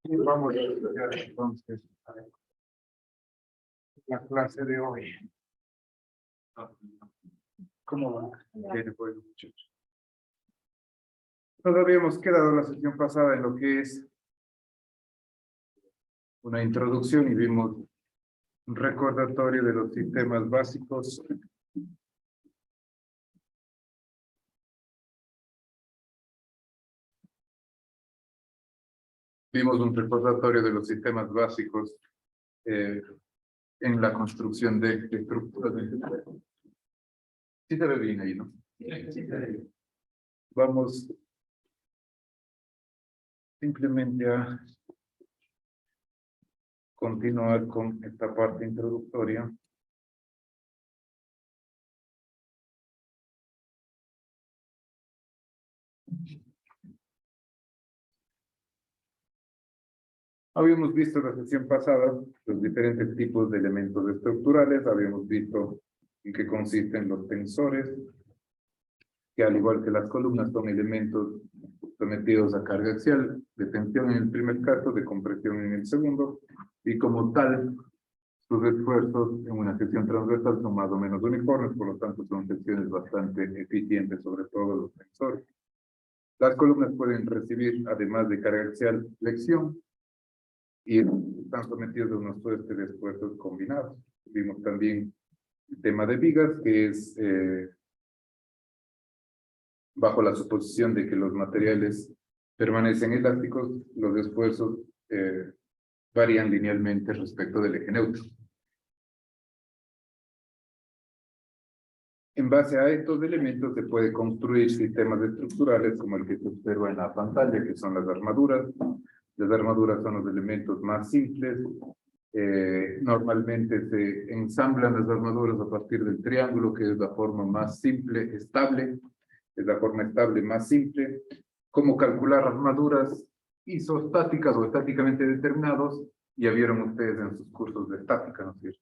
Y vamos a estudiar entonces la clase de hoy. ¿Cómo va? Bien, pues, muchachos. Nos habíamos quedado la sesión pasada en lo que es una introducción y vimos un recordatorio de los sistemas básicos. Vimos un recordatorio de los sistemas básicos en la construcción de estructuras. Sí te ve bien ahí, ¿no? Sí, vamos simplemente a continuar con esta parte introductoria. Habíamos visto la sesión pasada los diferentes tipos de elementos estructurales, habíamos visto en qué consisten los tensores, que al igual que las columnas son elementos sometidos a carga axial, de tensión en el primer caso, de compresión en el segundo, y como tal, sus esfuerzos en una sección transversal son más o menos uniformes, por lo tanto son secciones bastante eficientes, sobre todo los tensores. Las columnas pueden recibir, además de carga axial, flexión, y están sometidos a unos suertes de esfuerzos combinados. Vimos también el tema de vigas, que es bajo la suposición de que los materiales permanecen elásticos, los esfuerzos varían linealmente respecto del eje neutro. En base a estos elementos se puede construir sistemas estructurales como el que se observa en la pantalla, que son las armaduras. Las armaduras son los elementos más simples. Normalmente se ensamblan las armaduras a partir del triángulo, que es la forma más simple, estable. Es la forma estable más simple. Cómo calcular armaduras isostáticas o estáticamente determinados, ya vieron ustedes en sus cursos de estática, ¿no es cierto?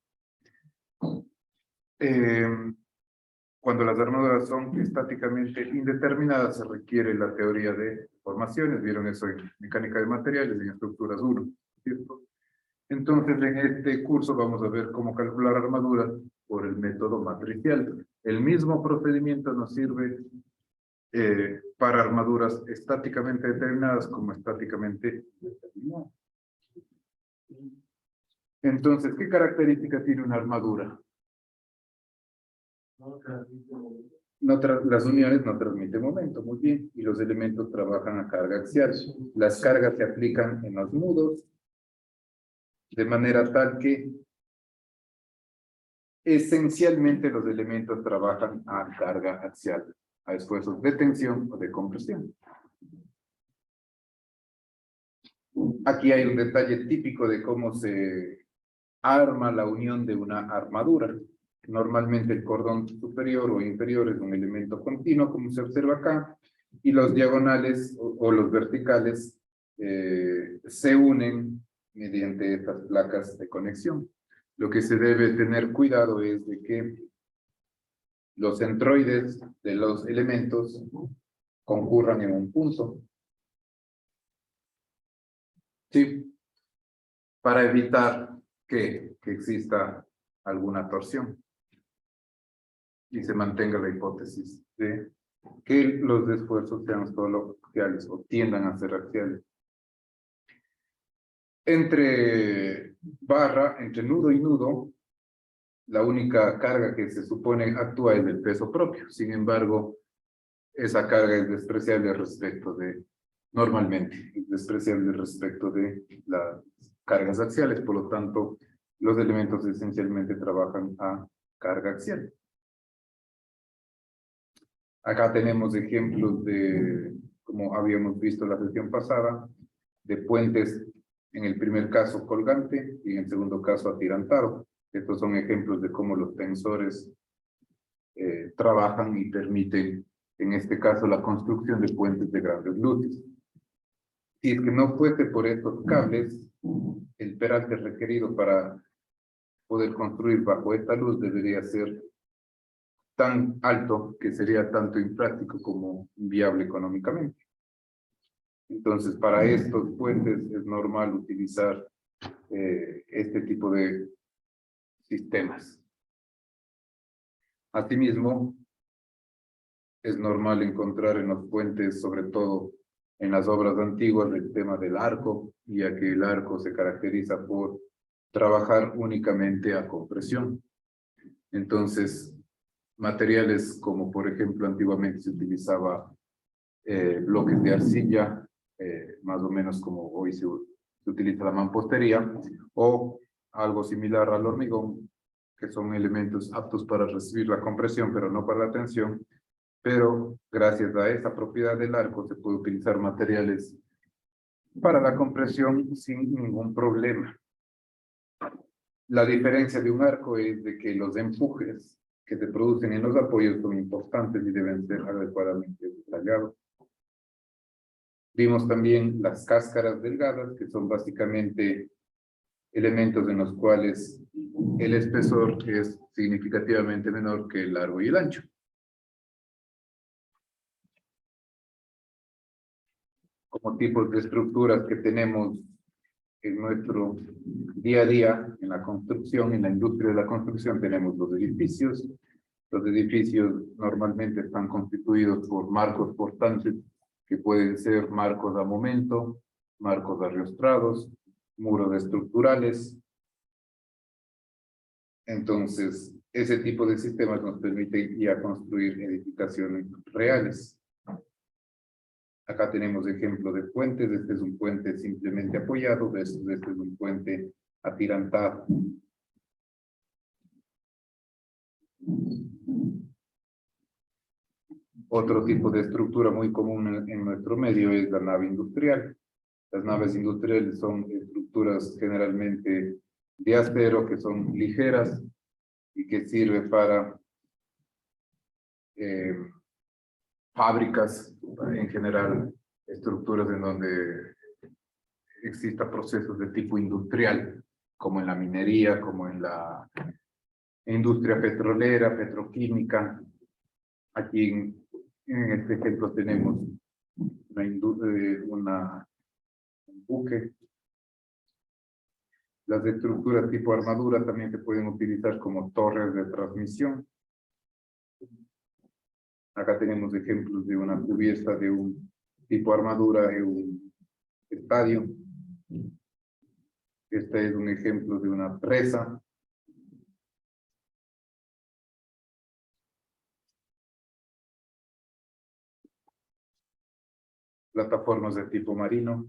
Cuando las armaduras son estáticamente indeterminadas, se requiere la teoría de formaciones. Vieron eso en mecánica de materiales, en estructuras 1, ¿cierto? Entonces, en este curso vamos a ver cómo calcular armaduras por el método matricial. El mismo procedimiento nos sirve para armaduras estáticamente determinadas como estáticamente determinadas. Entonces, ¿qué característica tiene una armadura? Las uniones no transmiten momento, muy bien, y los elementos trabajan a carga axial. Las cargas se aplican en los nudos, de manera tal que esencialmente los elementos trabajan a carga axial, a esfuerzos de tensión o de compresión. Aquí hay un detalle típico de cómo se arma la unión de una armadura. Normalmente el cordón superior o inferior es un elemento continuo, como se observa acá, y los diagonales o los verticales se unen mediante estas placas de conexión. Lo que se debe tener cuidado es de que los centroides de los elementos concurran en un punto. Sí, para evitar que exista alguna torsión y se mantenga la hipótesis de que los esfuerzos sean solo axiales o tiendan a ser axiales. Entre nudo y nudo, la única carga que se supone actúa es el peso propio. Sin embargo, esa carga es despreciable respecto de, normalmente, es despreciable respecto de las cargas axiales. Por lo tanto, los elementos esencialmente trabajan a carga axial. Acá tenemos ejemplos de, como habíamos visto la sesión pasada, de puentes, en el primer caso colgante y en el segundo caso atirantado. Estos son ejemplos de cómo los tensores trabajan y permiten, en este caso, la construcción de puentes de grandes luces. Si es que no fuese por estos cables, el peralte requerido para poder construir bajo esta luz debería ser tan alto que sería tanto impráctico como viable económicamente. Entonces, para estos puentes es normal utilizar este tipo de sistemas. Asimismo, es normal encontrar en los puentes, sobre todo en las obras antiguas, el tema del arco, ya que el arco se caracteriza por trabajar únicamente a compresión. Entonces, materiales como, por ejemplo, antiguamente se utilizaba bloques de arcilla, más o menos como hoy se utiliza la mampostería, o algo similar al hormigón, que son elementos aptos para recibir la compresión, pero no para la tensión. Pero gracias a esa propiedad del arco se puede utilizar materiales para la compresión sin ningún problema. La diferencia de un arco es de que los empujes que se producen en los apoyos son importantes y deben ser adecuadamente detallados. Vimos también las cáscaras delgadas, que son básicamente elementos en los cuales el espesor es significativamente menor que el largo y el ancho. Como tipos de estructuras que tenemos en nuestro día a día, en la construcción, en la industria de la construcción, tenemos los edificios. Los edificios normalmente están constituidos por marcos portantes, que pueden ser marcos a momento, marcos arrostrados, muros estructurales. Entonces, ese tipo de sistemas nos permite ya construir edificaciones reales. Acá tenemos ejemplos de puentes. Este es un puente simplemente apoyado, este es un puente atirantado. Otro tipo de estructura muy común en nuestro medio es la nave industrial. Las naves industriales son estructuras generalmente de acero, que son ligeras y que sirven para fábricas, en general, estructuras en donde exista procesos de tipo industrial, como en la minería, como en la industria petrolera, petroquímica. Aquí en este ejemplo tenemos un buque. Las estructuras tipo armadura también se pueden utilizar como torres de transmisión. Acá tenemos ejemplos de una cubierta de un tipo armadura en un estadio. Este es un ejemplo de una presa. Plataformas de tipo marino.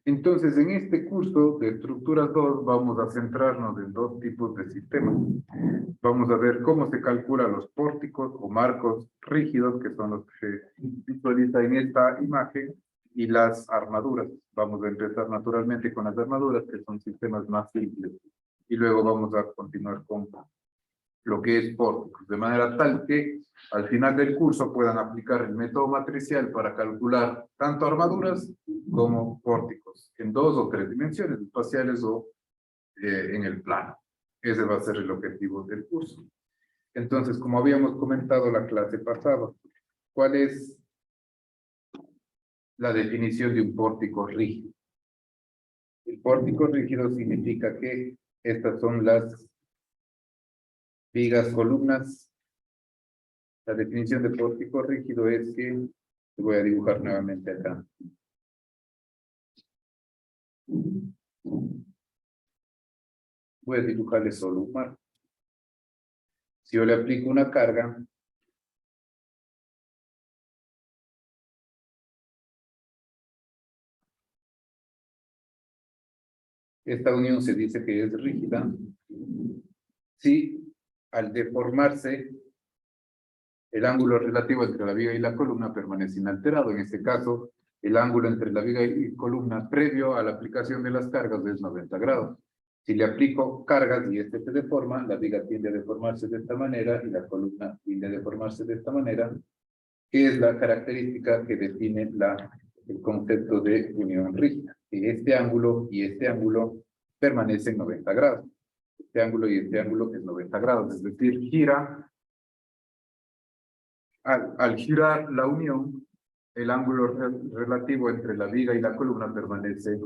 Entonces, en este curso de Estructuras 2 vamos a centrarnos en dos tipos de sistemas. Vamos a ver cómo se calculan los pórticos o marcos rígidos, que son los que se visualizan en esta imagen, y las armaduras. Vamos a empezar naturalmente con las armaduras, que son sistemas más simples, y luego vamos a continuar con lo que es pórticos, de manera tal que al final del curso puedan aplicar el método matricial para calcular tanto armaduras como pórticos en 2 o 3 dimensiones espaciales o en el plano. Ese va a ser el objetivo del curso. Entonces, como habíamos comentado la clase pasada, ¿cuál es la definición de un pórtico rígido? El pórtico rígido significa que estas son las vigas, columnas. La definición de pórtico rígido es que, voy a dibujar nuevamente acá. Voy a dibujarle solo un marco. Si yo le aplico una carga, esta unión se dice que es rígida si al deformarse el ángulo relativo entre la viga y la columna permanece inalterado. En este caso, el ángulo entre la viga y columna previo a la aplicación de las cargas es 90 grados. Si le aplico cargas y este se deforma, la viga tiende a deformarse de esta manera y la columna tiende a deformarse de esta manera, que es la característica que define el concepto de unión rígida. Que este ángulo y este ángulo permanecen 90 grados. este ángulo y este ángulo es 90 grados, es decir, gira. Al girar la unión, el ángulo relativo entre la viga y la columna permanece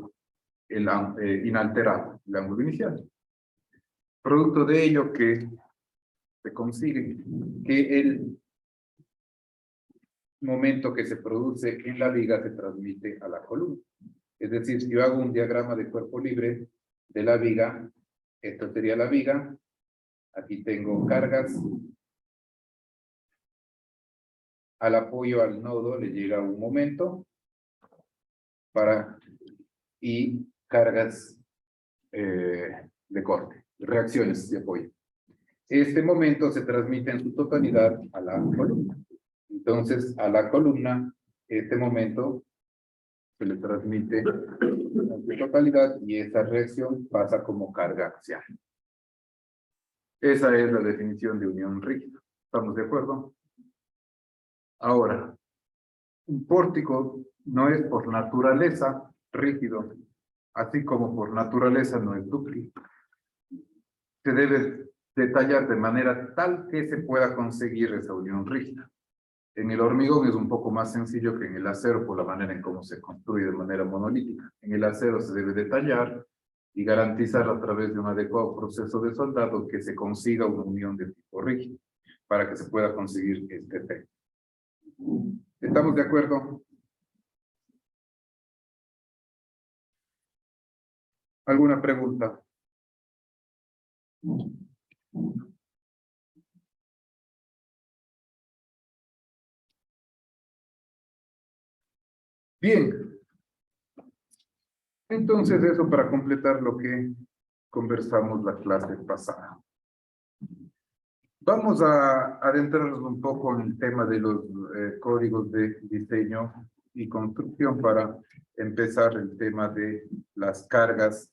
inalterado, el ángulo inicial. Producto de ello que se consigue que el momento que se produce en la viga se transmite a la columna. Es decir, si yo hago un diagrama de cuerpo libre de la viga, esto sería la viga, aquí tengo cargas, al apoyo al nodo le llega un momento y cargas de corte, reacciones de apoyo. Este momento se transmite en su totalidad a la columna. Entonces, a la columna, este momento se le transmite en su totalidad y esa reacción pasa como carga axial. Esa es la definición de unión rígida. ¿Estamos de acuerdo? Ahora, un pórtico no es por naturaleza rígido, así como por naturaleza no es dúctil. Se debe detallar de manera tal que se pueda conseguir esa unión rígida. En el hormigón es un poco más sencillo que en el acero por la manera en cómo se construye de manera monolítica. En el acero se debe detallar y garantizar a través de un adecuado proceso de soldado que se consiga una unión de tipo rígido para que se pueda conseguir este efecto. ¿Estamos de acuerdo? ¿Alguna pregunta? Bien. Entonces eso para completar lo que conversamos la clase pasada. Vamos a adentrarnos un poco en el tema de los códigos de diseño y construcción para empezar el tema de las cargas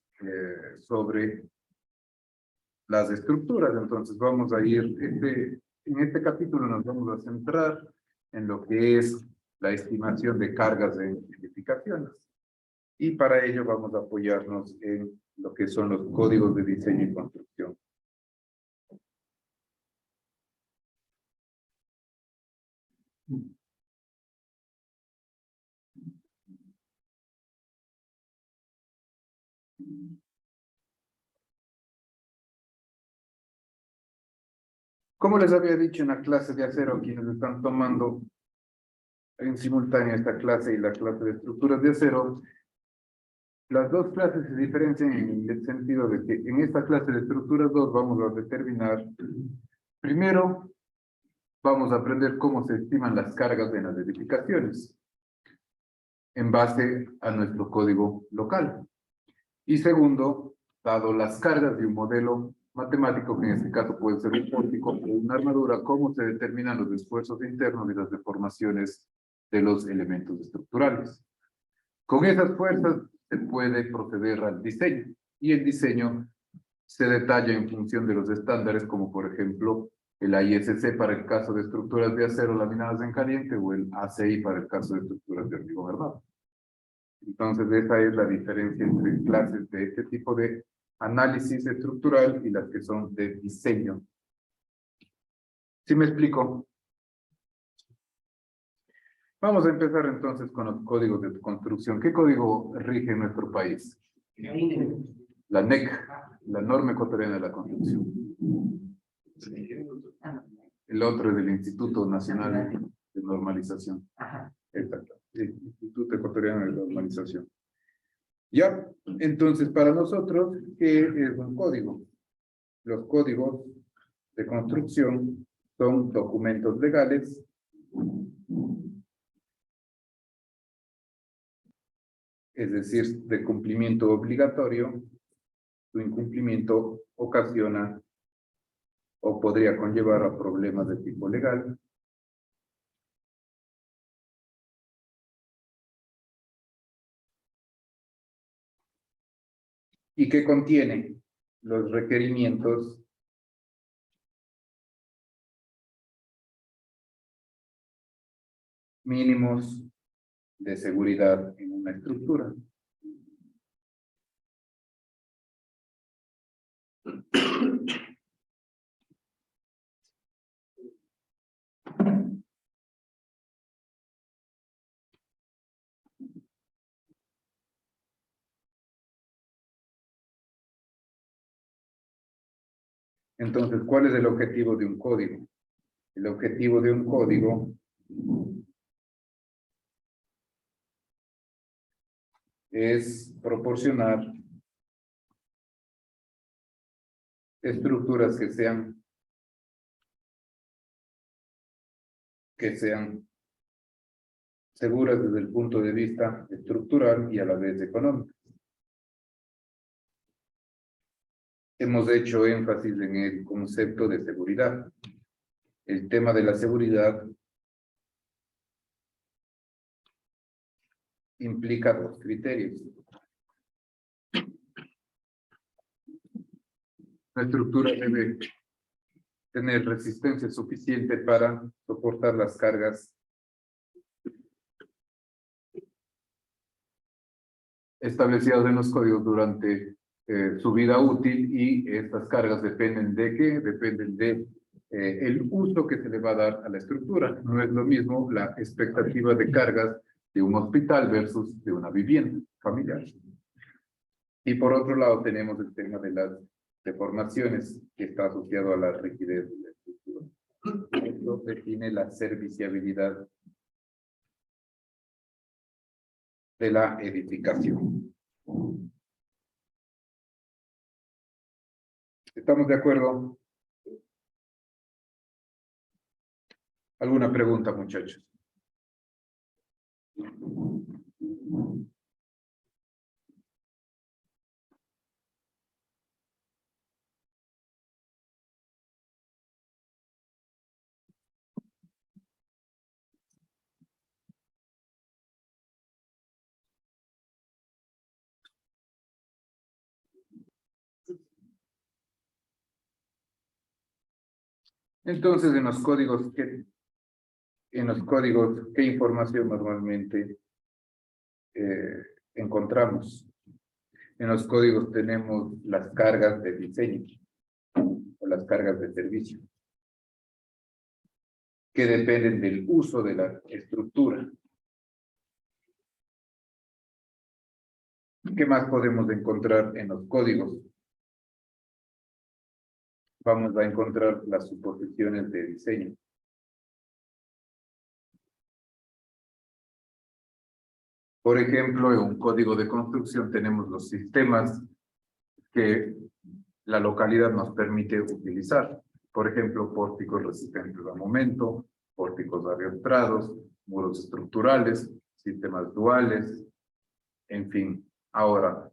sobre las estructuras. Entonces vamos a ir, en este capítulo nos vamos a centrar en lo que es la estimación de cargas en edificaciones. Y para ello vamos a apoyarnos en lo que son los códigos de diseño y construcción. Como les había dicho en la clase de acero, quienes están tomando en simultáneo esta clase y la clase de estructuras de acero, las dos clases se diferencian en el sentido de que en esta clase de estructuras 2 vamos a determinar, primero, vamos a aprender cómo se estiman las cargas en las edificaciones en base a nuestro código local. Y segundo, dado las cargas de un modelo matemático, que en este caso puede ser un pórtico o una armadura, cómo se determinan los esfuerzos internos y las deformaciones de los elementos estructurales. Con esas fuerzas se puede proceder al diseño, y el diseño se detalla en función de los estándares, como por ejemplo el AISC para el caso de estructuras de acero laminadas en caliente o el ACI para el caso de estructuras de hormigón armado. Entonces, esa es la diferencia entre clases de este tipo de análisis estructural y las que son de diseño. ¿Sí me explico? Vamos a empezar entonces con los códigos de construcción. ¿Qué código rige en nuestro país? La NEC, la Norma Ecuatoriana de la Construcción. El otro es del Instituto Nacional de Normalización. Exacto. Sí, Instituto Ecuatoriano de Normalización. Ya, entonces para nosotros, ¿qué es un código? Los códigos de construcción son documentos legales es decir, de cumplimiento obligatorio. Su incumplimiento ocasiona o podría conllevar a problemas de tipo legal. Y que contiene los requerimientos mínimos de seguridad en una estructura. Entonces, ¿cuál es el objetivo de un código? El objetivo de un código es proporcionar estructuras que sean seguras desde el punto de vista estructural y a la vez económico. Hemos hecho énfasis en el concepto de seguridad. El tema de la seguridad implica dos criterios. La estructura debe tener resistencia suficiente para soportar las cargas establecidas en los códigos durante su vida útil, y estas cargas dependen de qué? Dependen de el uso que se le va a dar a la estructura. No es lo mismo la expectativa de cargas de un hospital versus de una vivienda familiar. Y por otro lado tenemos el tema de las deformaciones, que está asociado a la rigidez de la estructura. Esto define la serviciabilidad de la edificación. ¿Estamos de acuerdo? ¿Alguna pregunta, muchachos? Entonces, en los códigos, ¿qué información normalmente encontramos? En los códigos tenemos las cargas de diseño o las cargas de servicio, que dependen del uso de la estructura. ¿Qué más podemos encontrar en los códigos? Vamos a encontrar las suposiciones de diseño. Por ejemplo, en un código de construcción tenemos los sistemas que la localidad nos permite utilizar. Por ejemplo, pórticos resistentes a momento, pórticos arrastrados, muros estructurales, sistemas duales, en fin. Ahora,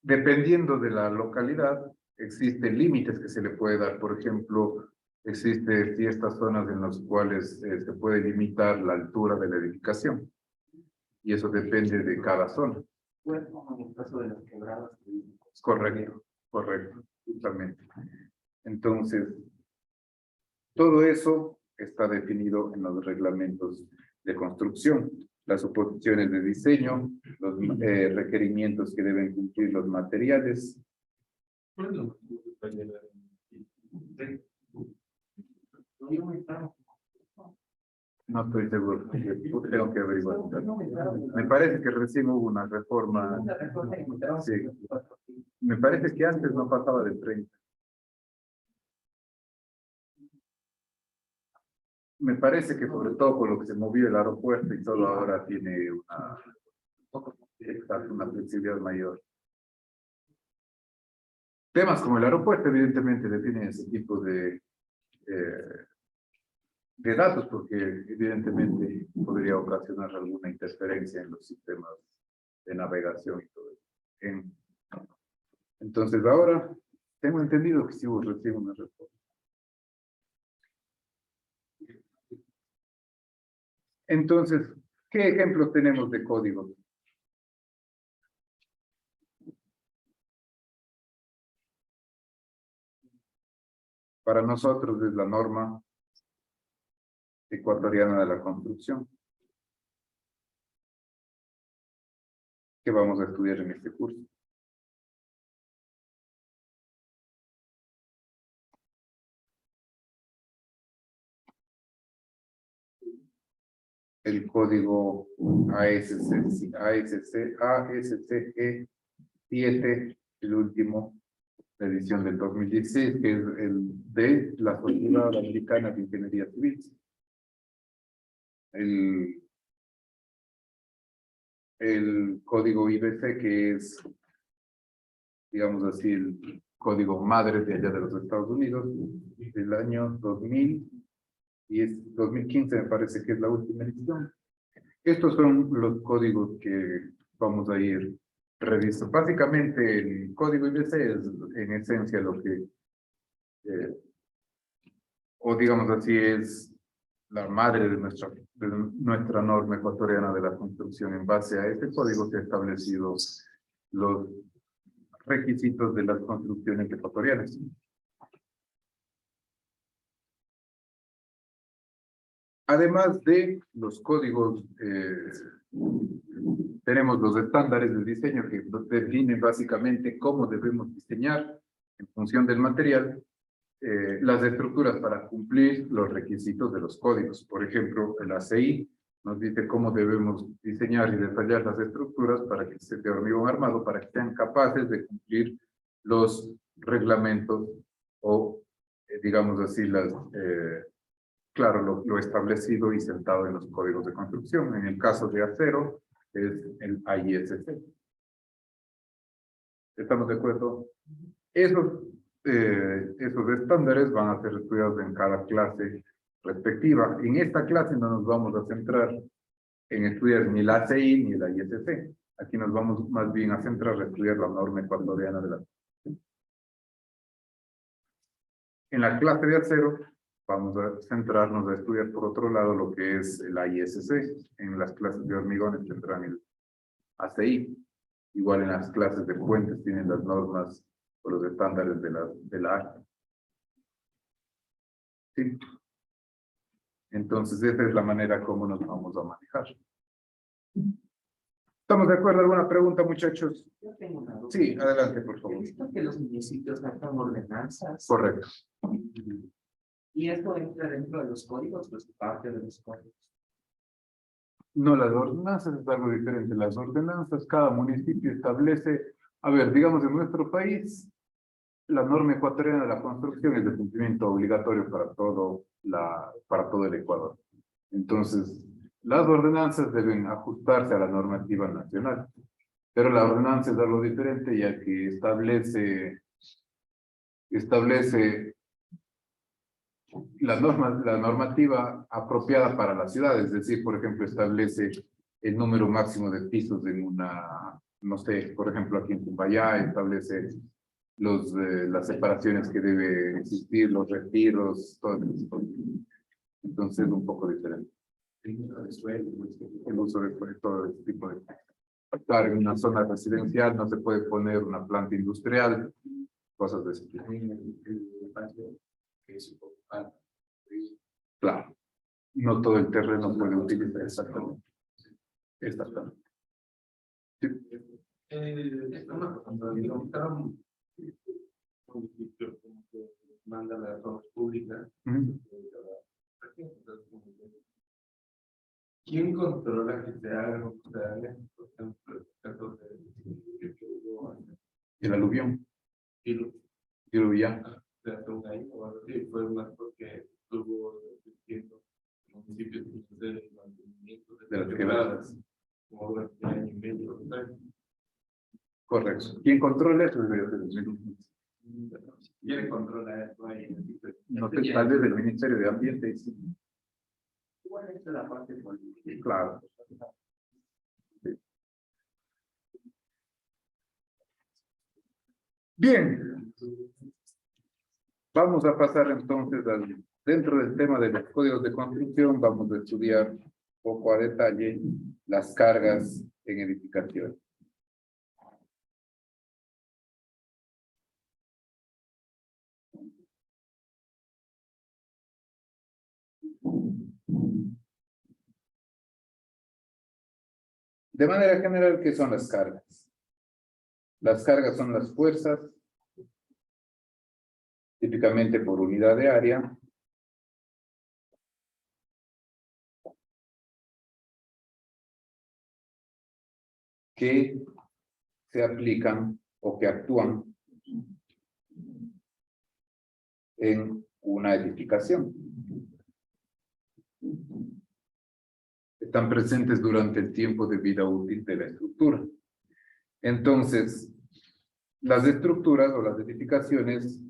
dependiendo de la localidad, existen límites que se le puede dar. Por ejemplo, existen ciertas zonas en las cuales se puede limitar la altura de la edificación. Y eso depende de cada zona. Bueno, en el caso de las quebradas. Correcto, correcto, justamente. Entonces, todo eso está definido en los reglamentos de construcción. Las suposiciones de diseño, los requerimientos que deben cumplir los materiales. No estoy seguro, tengo que averiguar. Me parece que recién hubo una reforma. Sí. Me parece que antes no pasaba de 30. Me parece que sobre todo con lo que se movió el aeropuerto y todo, ahora tiene una flexibilidad mayor. Temas como el aeropuerto evidentemente definen ese tipo de datos, porque evidentemente podría ocasionar alguna interferencia en los sistemas de navegación y todo eso. Entonces ahora tengo entendido que sí hubo recién una reforma. Entonces, ¿qué ejemplos tenemos de código? Para nosotros es la norma ecuatoriana de la construcción, que vamos a estudiar en este curso. el código ASCE 7, el último, la edición del 2016, que es el de la Sociedad Americana de Ingeniería Civil. El código IBC, que es, digamos así, el código madre de allá de los Estados Unidos, del año 2000, y es 2015 me parece que es la última edición. Estos son los códigos que vamos a ir revisando. Básicamente el código IBC es en esencia lo que, o digamos así, es la madre de nuestra norma ecuatoriana de la construcción. En base a este código se han establecido los requisitos de las construcciones ecuatorianas. Además de los códigos, tenemos los estándares de diseño que definen básicamente cómo debemos diseñar en función del material las estructuras para cumplir los requisitos de los códigos. Por ejemplo, el ACI nos dice cómo debemos diseñar y detallar las estructuras para que se de hormigón armado, para que sean capaces de cumplir los reglamentos o, digamos así, claro, lo establecido y sentado en los códigos de construcción. En el caso de acero, es el AISC. ¿Estamos de acuerdo? Esos estándares van a ser estudiados en cada clase respectiva. En esta clase no nos vamos a centrar en estudiar ni el ACI ni el AISC. Aquí nos vamos más bien a centrar en estudiar la norma ecuatoriana de la. En la clase de acero vamos a centrarnos a estudiar por otro lado lo que es el AISC. En las clases de hormigones tendrán el ACI. Igual en las clases de puentes tienen las normas o los estándares de la ARC. ¿Sí? Entonces, esa es la manera como nos vamos a manejar. ¿Estamos de acuerdo? ¿Alguna pregunta, muchachos? Yo tengo una duda. Sí, adelante, por He favor. visto que los municipios sacan ordenanzas. Correcto. Y esto entra dentro de los códigos, pues parte de los códigos. No, las ordenanzas es algo diferente. Las ordenanzas, cada municipio establece, a ver, digamos en nuestro país, la norma ecuatoriana de la construcción es de cumplimiento obligatorio para todo el Ecuador. Entonces, las ordenanzas deben ajustarse a la normativa nacional. Pero la ordenanza es algo diferente, ya que establece la normativa apropiada para la ciudad, es decir, por ejemplo, establece el número máximo de pisos en una, no sé, por ejemplo, aquí en Cumbayá, establece las separaciones que debe existir, los retiros, todo eso. Entonces, un poco diferente. El uso de suelo, todo ese tipo de cosas. Estar en una zona residencial, no se puede poner una planta industrial, cosas de ese tipo. Claro, no todo el terreno puede utilizar exactamente. Exactamente. Sí. Manda la obra pública. ¿Quién controla que se haga o se haga? Por ejemplo, el caso El aluvión. Ya. Se hace un año o algo así, fue más porque estuvo existiendo municipios de mantenimiento De las quebradas. como durante un año y medio. Correcto. ¿Quién controla eso? ¿Quién controla eso ahí? No sé, tal vez el Ministerio de Ambiente. Sí. Igual es la parte política. Claro. Sí. Bien. Vamos a pasar entonces dentro del tema de los códigos de construcción, vamos a estudiar un poco a detalle las cargas en edificación. De manera general, ¿qué son las cargas? Las cargas son las fuerzas, típicamente por unidad de área, que se aplican o que actúan en una edificación. Están presentes durante el tiempo de vida útil de la estructura. Entonces, las estructuras o las edificaciones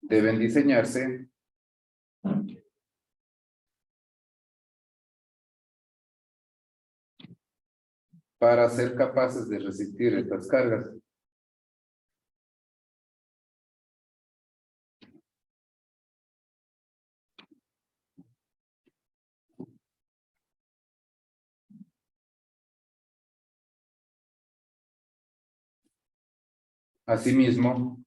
deben diseñarse para ser capaces de resistir estas cargas. Asimismo,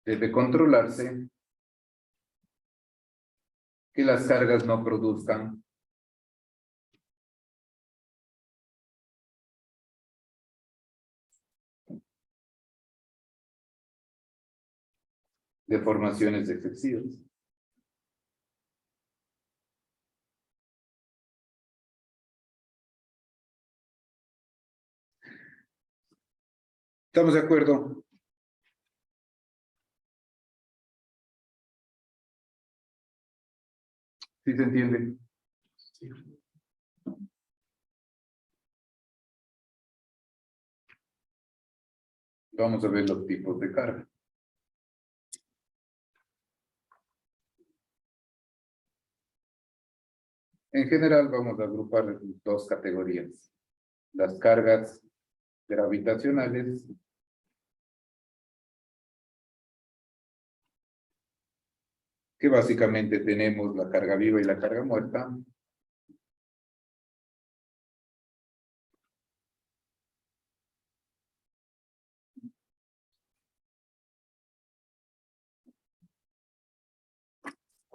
debe controlarse que las cargas no produzcan deformaciones excesivas. ¿Estamos de acuerdo? ¿Sí se entiende? Sí. Vamos a ver los tipos de carga. En general vamos a agrupar en dos categorías. Las cargas gravitacionales que básicamente tenemos la carga viva y la carga muerta.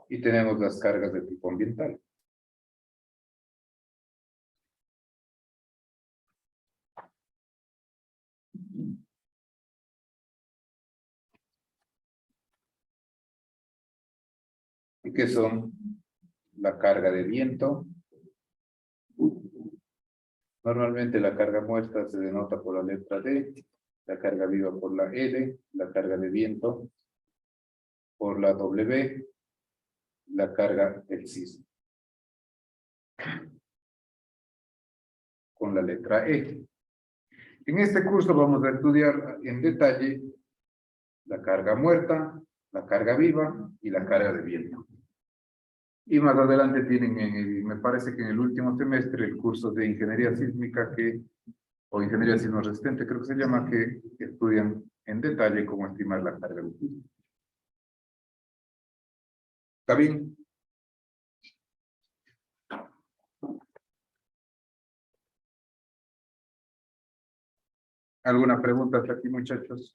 Y tenemos las cargas de tipo ambiental. Y que son la carga de viento. Normalmente la carga muerta se denota por la letra D, la carga viva por la L, la carga de viento por la W, la carga del sismo con la letra E. En este curso vamos a estudiar en detalle la carga muerta, la carga viva y la carga de viento. Y más adelante tienen, me parece que en el último semestre, el curso de ingeniería sísmica o ingeniería sismo resistente, creo que se llama, que estudian en detalle cómo estimar la carga del sismo. ¿Está bien? ¿Alguna pregunta hasta aquí, muchachos?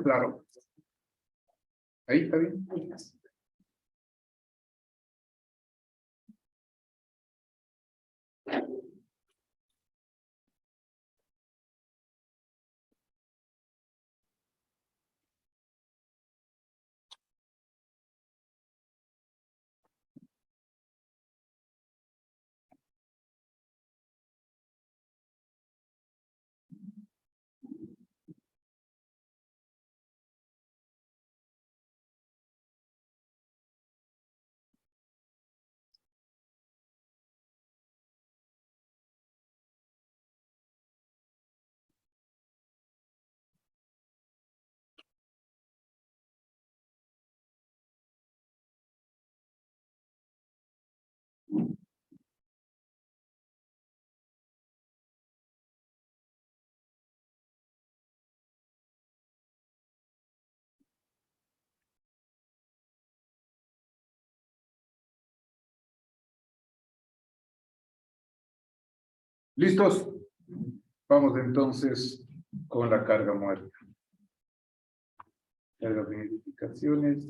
Claro. ¿Ahí está bien? ¿Listos? Vamos entonces con la carga muerta. Cargas de edificaciones.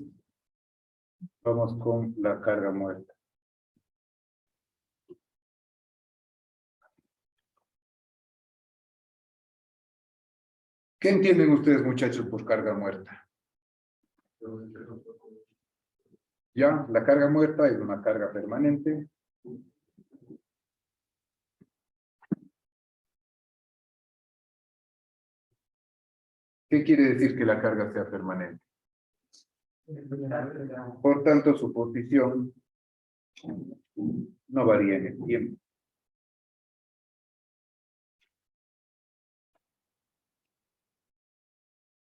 Vamos con la carga muerta. ¿Qué entienden ustedes, muchachos, por carga muerta? Ya, la carga muerta es una carga permanente. ¿Qué quiere decir que la carga sea permanente? Por tanto, su posición no varía en el tiempo.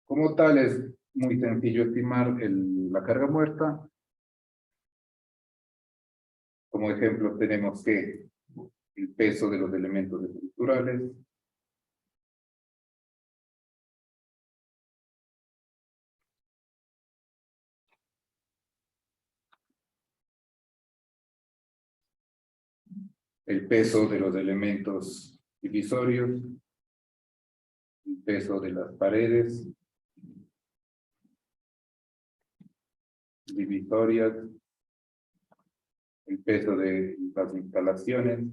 Como tal, es muy sencillo estimar la carga muerta. Como ejemplo, tenemos que el peso de los elementos estructurales, el peso de los elementos divisorios, el peso de las paredes divisorias, el peso de las instalaciones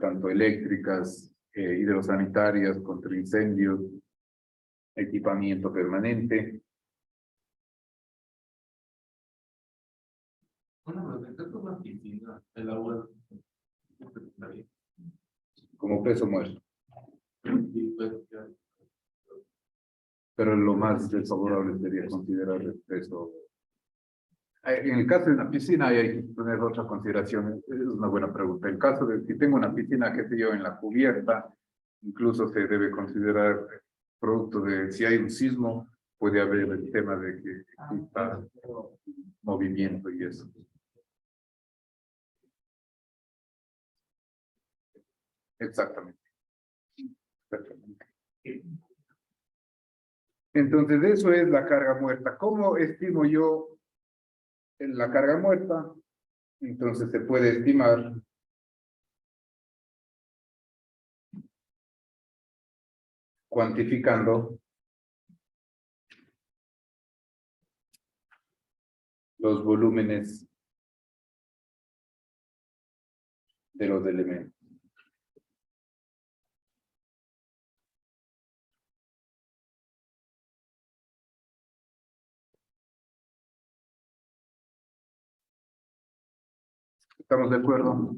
tanto eléctricas, hidrosanitarias, contra incendios, equipamiento permanente. Bueno, pero esta es una piscina, el agua. Como peso muerto. Sí, pues, ya. Pero lo más desfavorable sería considerar el peso. En el caso de una piscina hay que tener otra consideración, es una buena pregunta. En el caso de si tengo una piscina, qué sé yo, en la cubierta, incluso se debe considerar producto de si hay un sismo, puede haber el tema de que exista movimiento y eso. Exactamente. Exactamente. Entonces, eso es la carga muerta. ¿Cómo estimo yo la carga muerta? Entonces, se puede estimar cuantificando los volúmenes de los elementos. ¿Estamos de acuerdo?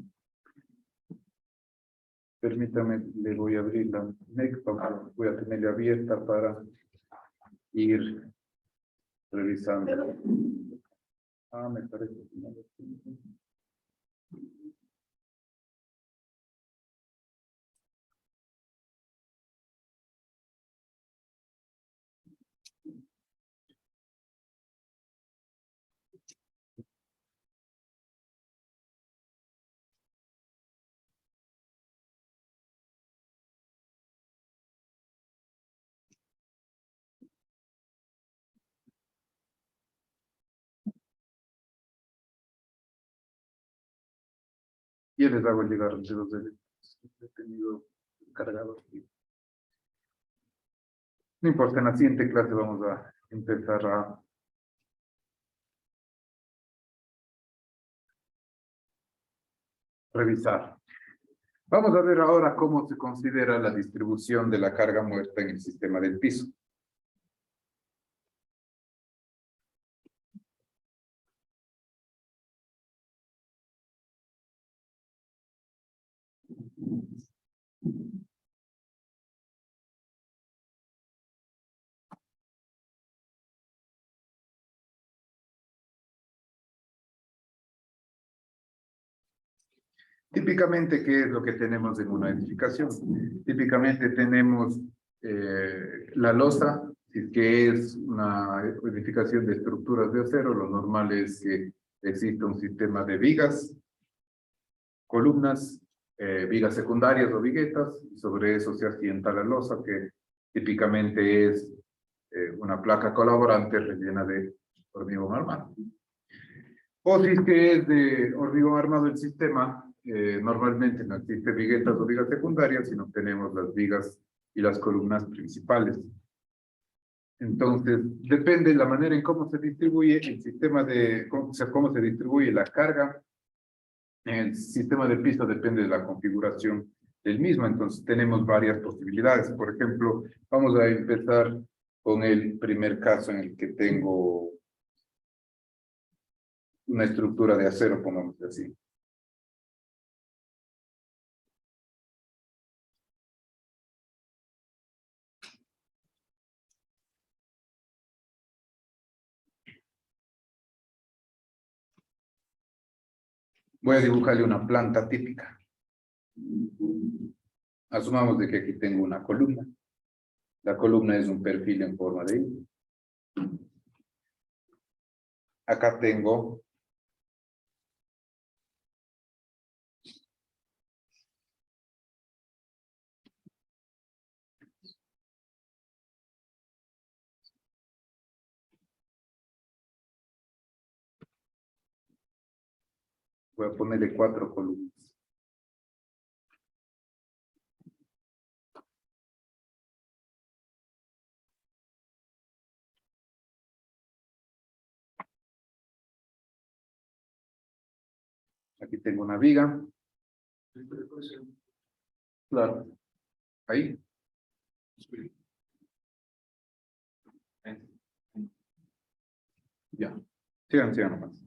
Permítame, le voy a abrir la Next, voy a tenerla abierta para ir revisando. Me parece que no. Y les hago llegar de los elementos que he tenido cargados. No importa, en la siguiente clase vamos a empezar a revisar. Vamos a ver ahora cómo se considera la distribución de la carga muerta en el sistema del piso. Típicamente, ¿qué es lo que tenemos en una edificación? Típicamente tenemos la losa, que es una edificación de estructuras de acero. Lo normal es que exista un sistema de vigas, columnas, vigas secundarias o viguetas, y sobre eso se asienta la losa, que típicamente es una placa colaborante rellena de hormigón armado. O si es que es de hormigón armado el sistema, normalmente no existe viguetas o vigas secundarias, sino tenemos las vigas y las columnas principales. Entonces, depende de la manera en cómo se distribuye el sistema de, cómo se distribuye la carga. En el sistema de piso depende de la configuración del mismo. Entonces tenemos varias posibilidades. Por ejemplo, vamos a empezar con el primer caso en el que tengo una estructura de acero, pongamos así. Voy a dibujarle una planta típica. Asumamos de que aquí tengo una columna. La columna es un perfil en forma de I. Acá tengo voy a ponerle 4 columnas. Aquí tengo una viga. Claro. Ahí. Ya. Sigan nomás.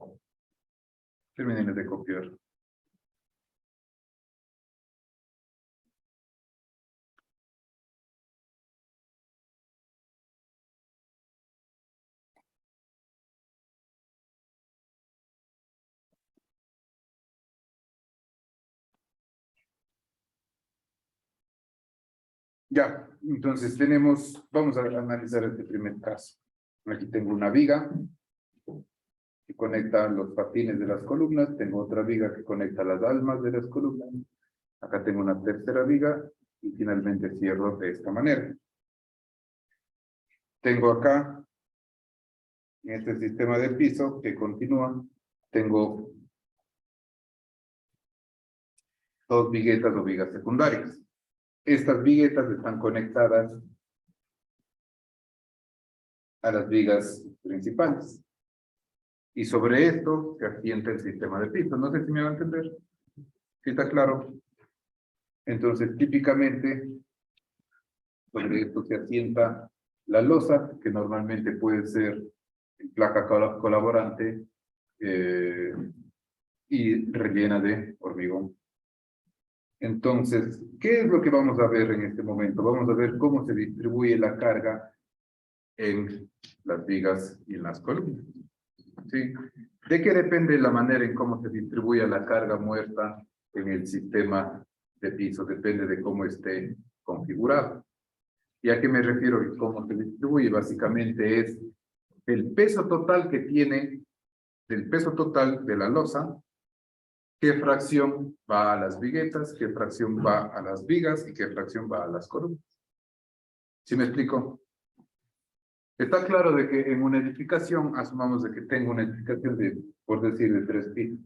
Terminen de copiar. Ya, entonces vamos a analizar este primer caso. Aquí tengo una viga que conecta los patines de las columnas, tengo otra viga que conecta las almas de las columnas, acá tengo una tercera viga y finalmente cierro de esta manera. Tengo acá, en este sistema de piso que continúa, tengo 2 viguetas o vigas secundarias. Estas viguetas están conectadas a las vigas principales. Y sobre esto se asienta el sistema de piso. No sé si me va a entender. ¿Sí está claro? Entonces, típicamente, sobre esto se asienta la losa, que normalmente puede ser placa colaborante y rellena de hormigón. Entonces, ¿qué es lo que vamos a ver en este momento? Vamos a ver cómo se distribuye la carga en las vigas y en las columnas. ¿Sí? ¿De qué depende la manera en cómo se distribuye la carga muerta en el sistema de piso? Depende de cómo esté configurado. ¿Y a qué me refiero y cómo se distribuye? Básicamente es el peso total que tiene, del peso total de la losa, qué fracción va a las viguetas, qué fracción va a las vigas y qué fracción va a las columnas. ¿Sí me explico? Está claro de que en una edificación, asumamos de que tengo una edificación de, por decir, de 3 pisos.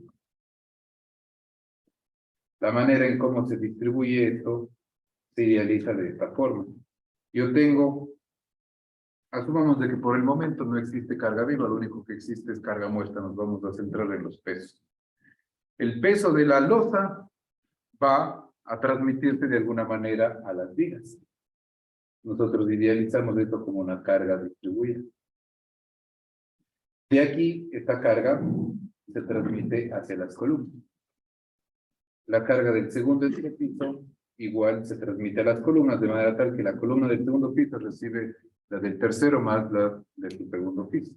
La manera en cómo se distribuye esto se idealiza de esta forma. Yo tengo, asumamos de que por el momento no existe carga viva, lo único que existe es carga muerta, nos vamos a centrar en los pesos. El peso de la losa va a transmitirse de alguna manera a las vigas. Nosotros idealizamos esto como una carga distribuida. De aquí, esta carga se transmite hacia las columnas. La carga del segundo piso igual se transmite a las columnas, de manera tal que la columna del segundo piso recibe la del tercero más la del segundo piso.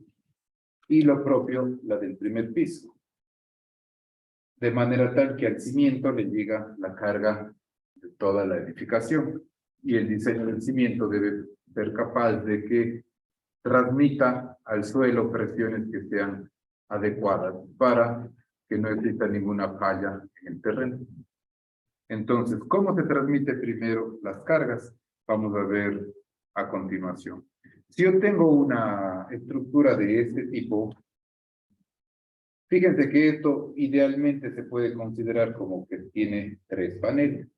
Y lo propio, la del primer piso. De manera tal que al cimiento le llega la carga de toda la edificación. Y el diseño del cimiento debe ser capaz de que transmita al suelo presiones que sean adecuadas para que no exista ninguna falla en el terreno. Entonces, ¿cómo se transmite primero las cargas? Vamos a ver a continuación. Si yo tengo una estructura de este tipo, fíjense que esto idealmente se puede considerar como que tiene 3 paneles.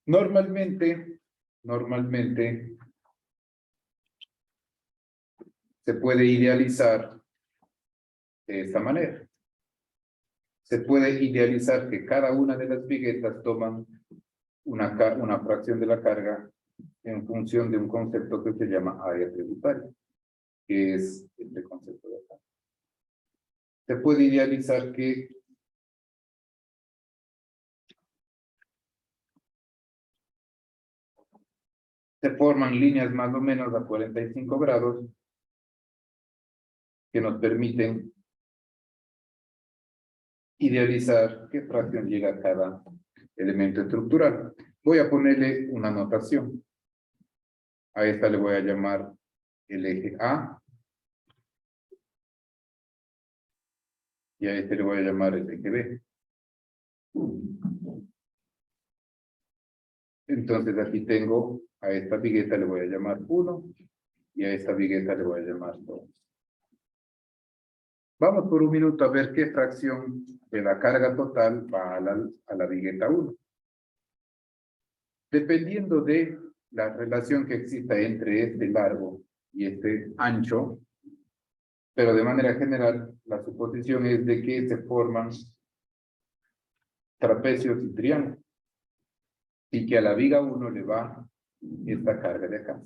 Normalmente, normalmente se puede idealizar de esta manera. Se puede idealizar que cada una de las viguetas toman una fracción de la carga en función de un concepto que se llama área tributaria, que es este concepto de acá. Se puede idealizar que se forman líneas más o menos a 45 grados que nos permiten idealizar qué fracción llega a cada elemento estructural. Voy a ponerle una notación. A esta le voy a llamar el eje A. Y a este le voy a llamar el eje B. Entonces aquí tengo, a esta vigueta le voy a llamar 1 y a esta vigueta le voy a llamar 2. Vamos por un minuto a ver qué fracción de la carga total va a la vigueta 1. Dependiendo de la relación que exista entre este largo y este ancho, pero de manera general, la suposición es de que se forman trapecios y triángulos, y que a la viga 1 le va esta carga de acá.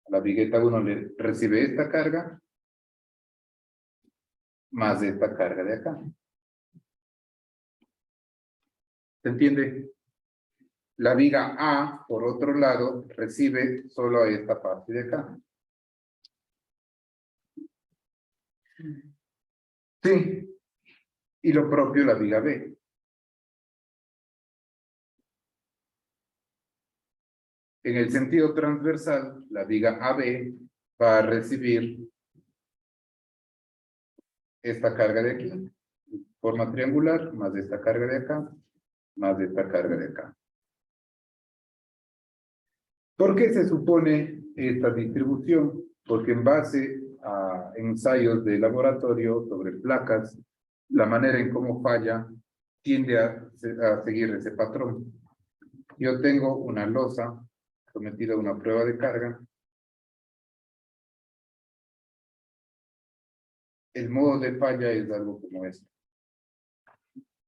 A la vigueta 1 le recibe esta carga, más esta carga de acá. ¿Se entiende? La viga A, por otro lado, recibe solo a esta parte de acá. Sí. Y lo propio la viga B. En el sentido transversal, la viga AB va a recibir esta carga de aquí, forma triangular, más esta carga de acá, más esta carga de acá. ¿Por qué se supone esta distribución? Porque en base a ensayos de laboratorio sobre placas, la manera en cómo falla tiende a seguir ese patrón. Yo tengo una losa sometida a una prueba de carga. El modo de falla es algo como esto.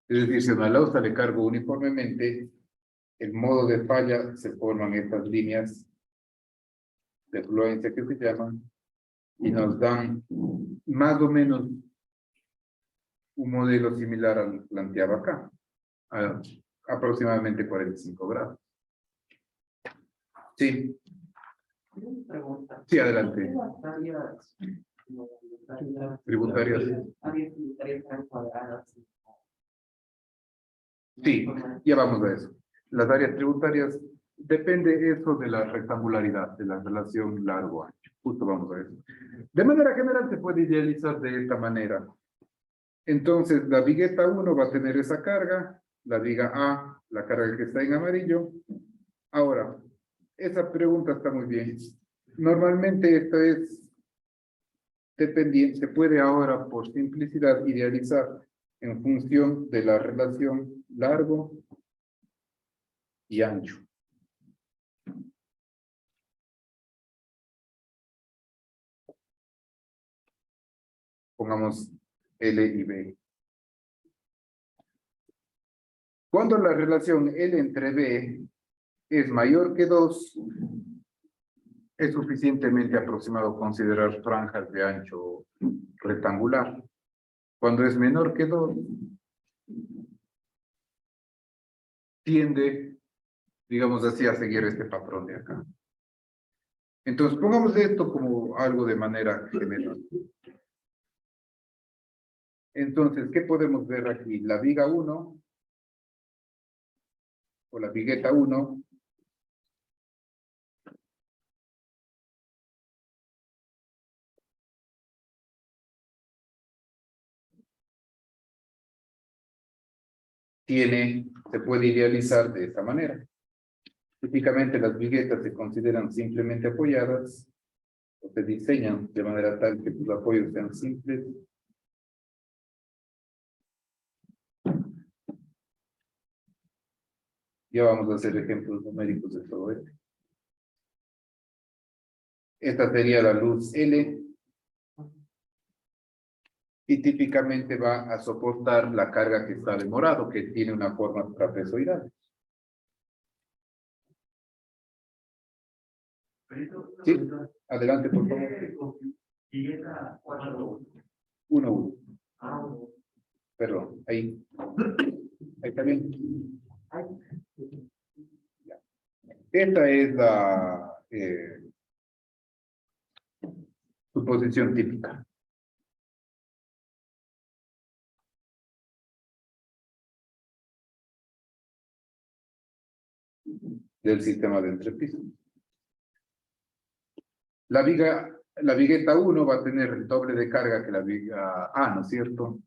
Es decir, si a una losa le cargo uniformemente, el modo de falla se forman estas líneas de fluencia que se llaman y nos dan más o menos un modelo similar al planteado acá, a aproximadamente 45 grados. Sí. Pregunta. Sí, adelante. Tributarias. Están cuadradas. Sí, ya vamos a eso. Las áreas tributarias, depende eso de la rectangularidad, de la relación largo-ancho. Justo vamos a eso. De manera general se puede idealizar de esta manera. Entonces, la vigueta 1 va a tener esa carga, la viga A, la carga que está en amarillo. Ahora, esa pregunta está muy bien. Normalmente esto es dependiente, se puede ahora por simplicidad idealizar en función de la relación largo y ancho. Pongamos L y B. Cuando la relación L entre B es mayor que 2, es suficientemente aproximado considerar franjas de ancho rectangular. Cuando es menor que 2, tiende, digamos así, a seguir este patrón de acá. Entonces, pongamos esto como algo de manera general. Entonces, ¿qué podemos ver aquí? La viga 1, o la vigueta 1, se puede idealizar de esta manera. Típicamente las viguetas se consideran simplemente apoyadas, o se diseñan de manera tal que los apoyos sean simples. Ya vamos a hacer ejemplos numéricos de todo esto. Esta sería la luz L. Y típicamente va a soportar la carga que está de morado, que tiene una forma trapezoidal. Sí, adelante, por favor. 1-1. Perdón, ahí. Ahí está bien. Ya. Esta es la suposición típica. Del sistema de entrepiso. La vigueta 1 va a tener el doble de carga que la viga A, ¿no es cierto?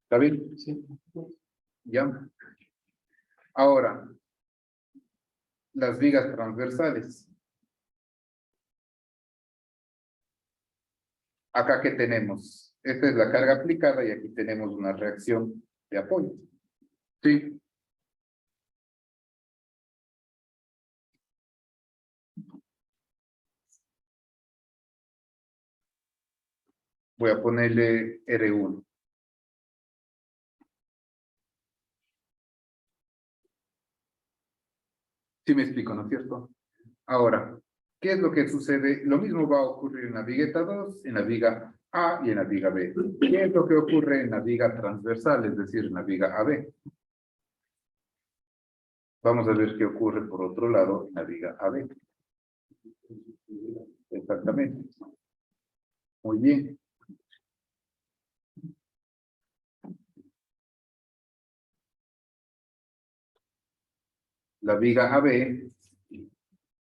¿Está bien? Sí. Ya. Ahora, las vigas transversales. Acá, ¿qué tenemos? Esta es la carga aplicada y aquí tenemos una reacción de apoyo. ¿Sí? Voy a ponerle R1. Sí me explico, ¿no es cierto? Ahora, ¿qué es lo que sucede? Lo mismo va a ocurrir en la vigueta 2, en la viga A y en la viga B. ¿Qué es lo que ocurre en la viga transversal, es decir, en la viga AB? Vamos a ver qué ocurre por otro lado en la viga AB. Exactamente. Muy bien. La viga AB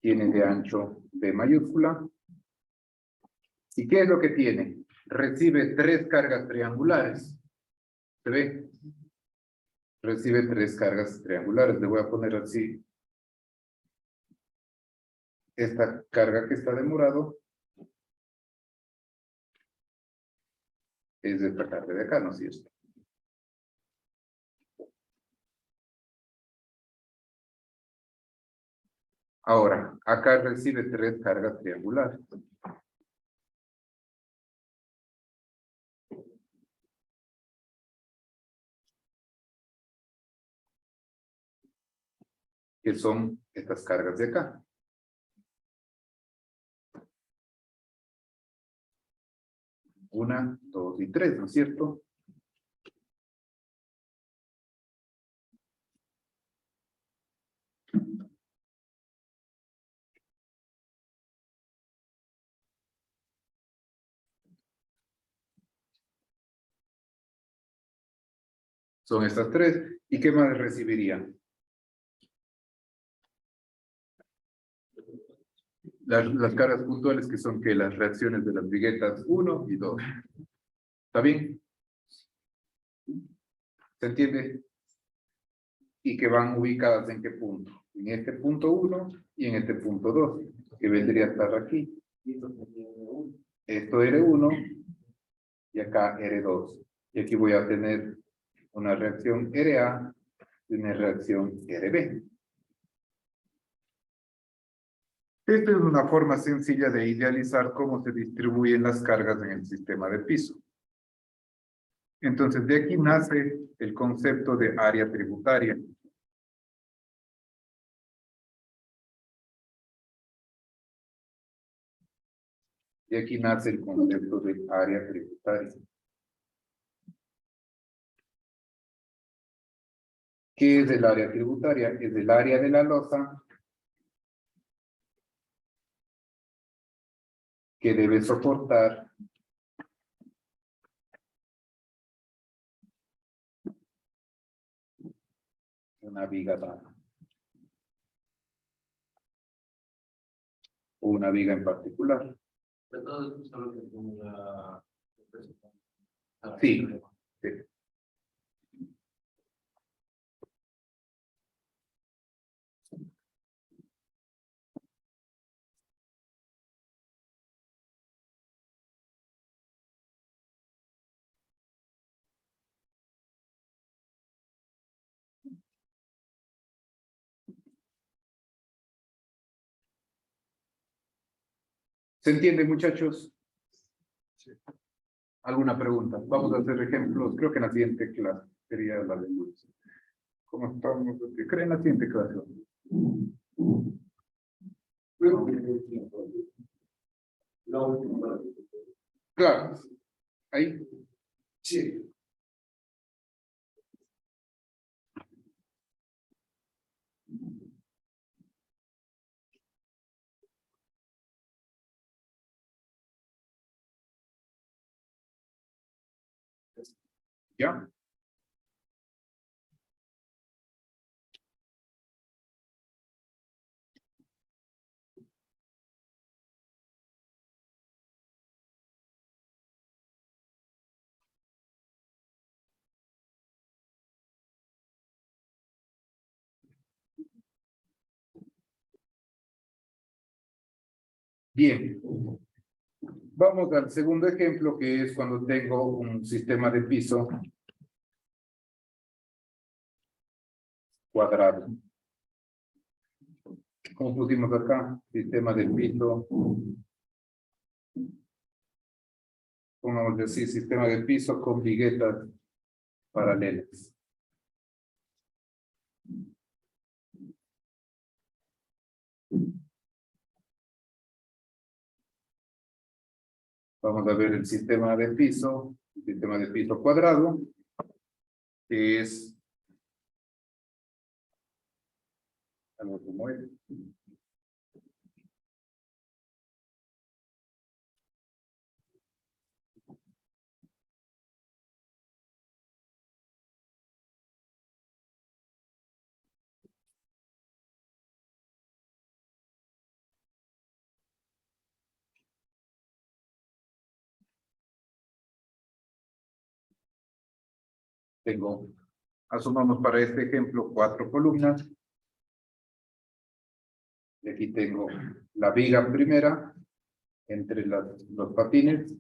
tiene de ancho B mayúscula. ¿Y qué es lo que tiene? Recibe 3 cargas triangulares. ¿Se ve? Recibe 3 cargas triangulares. Le voy a poner así. Esta carga que está de morado es de esta carga de acá, ¿no es cierto? Ahora, acá recibe 3 cargas triangulares. Que son estas cargas de acá. Una, 2 y 3, ¿no es cierto? Son estas 3. ¿Y qué más recibirían? Las cargas puntuales que son que las reacciones de las viguetas 1 y 2. ¿Está bien? ¿Se entiende? Y que van ubicadas en qué punto. En este punto 1 y en este punto 2, que vendría a estar aquí. Esto R1 y acá R2. Y aquí voy a tener una reacción RA y una reacción RB. Esta es una forma sencilla de idealizar cómo se distribuyen las cargas en el sistema de piso. Entonces, de aquí nace el concepto de área tributaria. De aquí nace el concepto de área tributaria. ¿Qué es el área tributaria? Es el área de la losa que debe soportar una viga baja. O una viga en particular. Sí, sí. ¿Se entiende, muchachos? ¿Alguna pregunta? Vamos a hacer ejemplos. Creo que en la siguiente clase sería la de luz. ¿Cómo estamos? Creo que en la siguiente clase. Claro. Ahí. Sí. ¿Ya? Bien. Vamos al segundo ejemplo, que es cuando tengo un sistema de piso cuadrado. Como pusimos acá, sistema de piso. Vamos a decir sistema de piso con viguetas paralelas. Vamos a ver el sistema de piso cuadrado, que es algo como este. Tengo, asumamos para este ejemplo 4 columnas. Y aquí tengo la viga primera entre los patines,